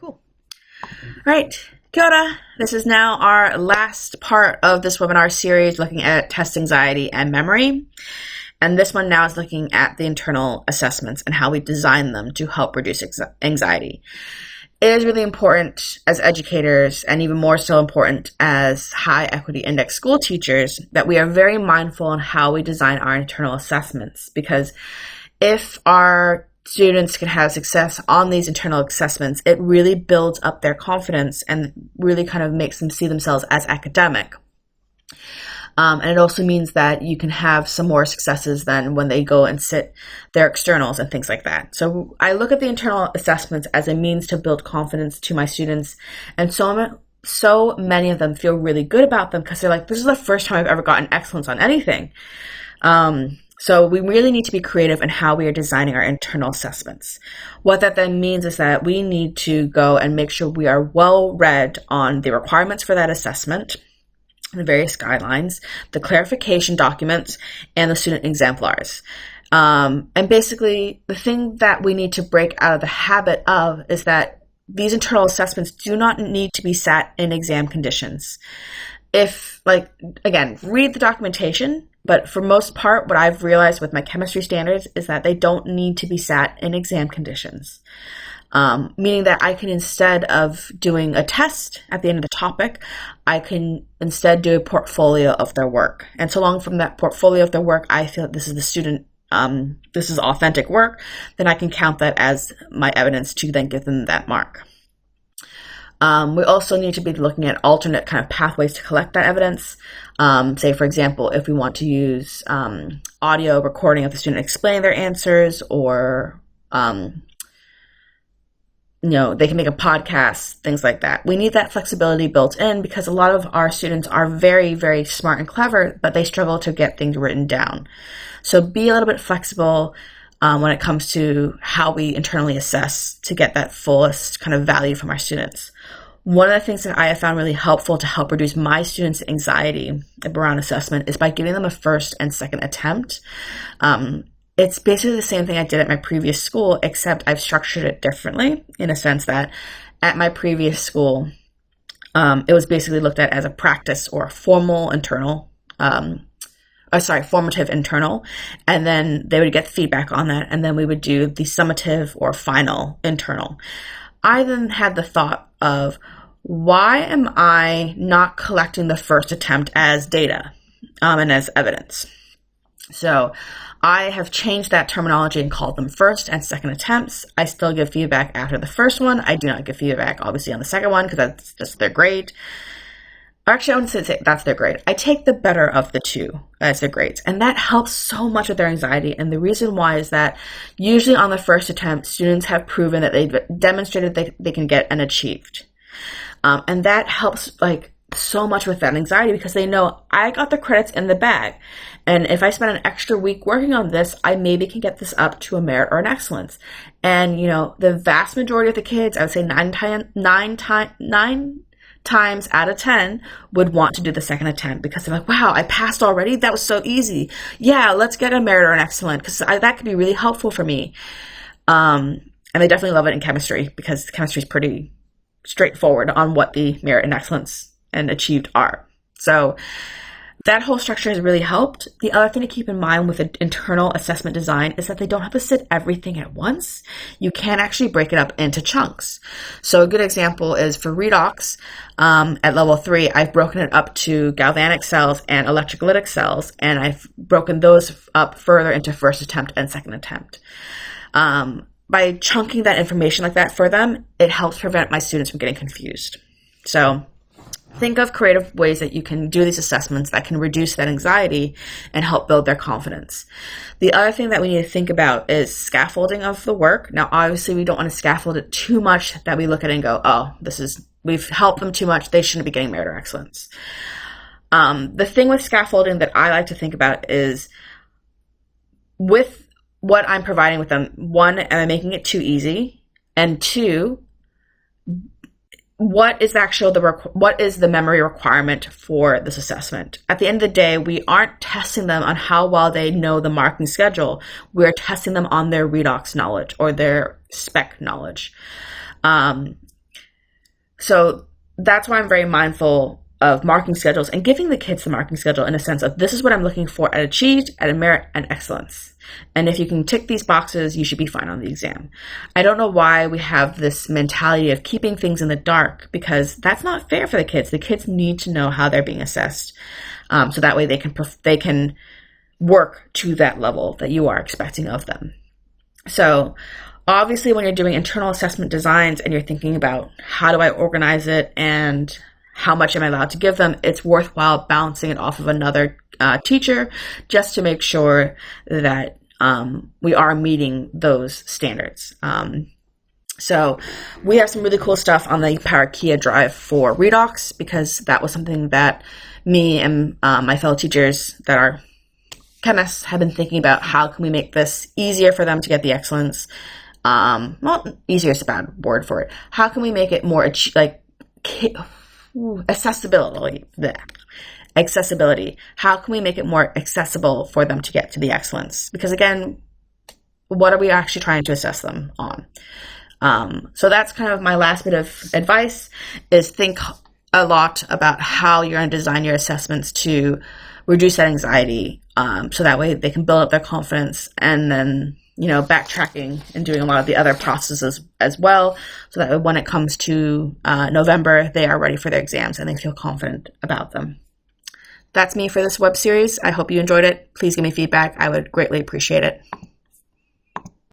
Cool. All right. Kia ora. This is now our last part of this webinar series looking at test anxiety and memory. And this one now is looking at the internal assessments and how we design them to help reduce anxiety. It is really important as educators, and even more so important as high equity index school teachers, that we are very mindful on how we design our internal assessments, because if our students can have success on these internal assessments, it really builds up their confidence and really kind of makes them see themselves as academic. And it also means that you can have some more successes than when they go and sit their externals and things like that. So I look at the internal assessments as a means to build confidence to my students. And so many of them feel really good about them because they're like, this is the first time I've ever gotten excellence on anything. So we really need to be creative in how we are designing our internal assessments. What that then means is that we need to go and make sure we are well read on the requirements for that assessment, the various guidelines, the clarification documents, and the student exemplars. And basically, the thing that we need to break out of the habit of is that these internal assessments do not need to be sat in exam conditions. Read the documentation, but for most part, what I've realized with my chemistry standards is that they don't need to be sat in exam conditions. Meaning that I can, instead of doing a test at the end of the topic, I can instead do a portfolio of their work. And so long from that portfolio of their work, I feel that this is the student, this is authentic work, then I can count that as my evidence to then give them that mark. We also need to be looking at alternate kind of pathways to collect that evidence. Say, for example, if we want to use audio recording of the student explaining their answers, or they can make a podcast, things like that. We need that flexibility built in because a lot of our students are very, very smart and clever, but they struggle to get things written down. So be a little bit flexible when it comes to how we internally assess to get that fullest kind of value from our students. One of the things that I have found really helpful to help reduce my students' anxiety around assessment is by giving them a first and second attempt. It's basically the same thing I did at my previous school, except I've structured it differently in a sense that at my previous school, it was basically looked at as a practice or a formative internal, and then they would get feedback on that, and then we would do the summative or final internal. I then had the thought of, why am I not collecting the first attempt as data and as evidence? So I have changed that terminology and called them first and second attempts. I still give feedback after the first one. I do not give feedback, obviously, on the second one because that's just their grade. Actually, I wouldn't say that's their grade. I take the better of the two as their grades, and that helps so much with their anxiety. And the reason why is that usually on the first attempt, students have proven that they've demonstrated they can get and achieved. And that helps so much with that anxiety because they know I got the credits in the bag. And if I spend an extra week working on this, I maybe can get this up to a merit or an excellence. And, the vast majority of the kids, I would say nine times out of 10 would want to do the second attempt because they're like, wow, I passed already? That was so easy. Yeah, let's get a merit or an excellent because that could be really helpful for me. And they definitely love it in chemistry because chemistry is pretty straightforward on what the merit and excellence and achieved are. So that whole structure has really helped. The other thing to keep in mind with an internal assessment design is that they don't have to sit everything at once. You can actually break it up into chunks. So a good example is for redox at level 3, I've broken it up to galvanic cells and electrolytic cells, and I've broken those up further into first attempt and second attempt. By chunking that information like that for them, it helps prevent my students from getting confused. So think of creative ways that you can do these assessments that can reduce that anxiety and help build their confidence. The other thing that we need to think about is scaffolding of the work. Now, obviously, we don't want to scaffold it too much that we look at it and go, oh, we've helped them too much. They shouldn't be getting merit or excellence. The thing with scaffolding that I like to think about is with what I'm providing with them, one, am I making it too easy? And two, what is the memory requirement for this assessment? At the end of the day, we aren't testing them on how well they know the marking schedule. We're testing them on their redox knowledge or their spec knowledge. So that's why I'm very mindful of marking schedules and giving the kids the marking schedule in a sense of, this is what I'm looking for at achieved, at a merit, and excellence. And if you can tick these boxes, you should be fine on the exam. I don't know why we have this mentality of keeping things in the dark, because that's not fair for the kids. The kids need to know how they're being assessed, so that way they can work to that level that you are expecting of them. So obviously, when you're doing internal assessment designs and you're thinking about how do I organize it and how much am I allowed to give them, it's worthwhile bouncing it off of another teacher just to make sure that we are meeting those standards. So we have some really cool stuff on the Parakia drive for redox, because that was something that me and my fellow teachers that are chemists have been thinking about. How can we make this easier for them to get the excellence? Well, easier is a bad word for it. How can we make it more accessibility? How can we make it more accessible for them to get to the excellence? Because again, what are we actually trying to assess them on? So that's kind of my last bit of advice, is think a lot about how you're going to design your assessments to reduce that anxiety, so that way they can build up their confidence, and then, backtracking and doing a lot of the other processes as well, so that when it comes to November, they are ready for their exams and they feel confident about them. That's me for this web series. I hope you enjoyed it. Please give me feedback. I would greatly appreciate it.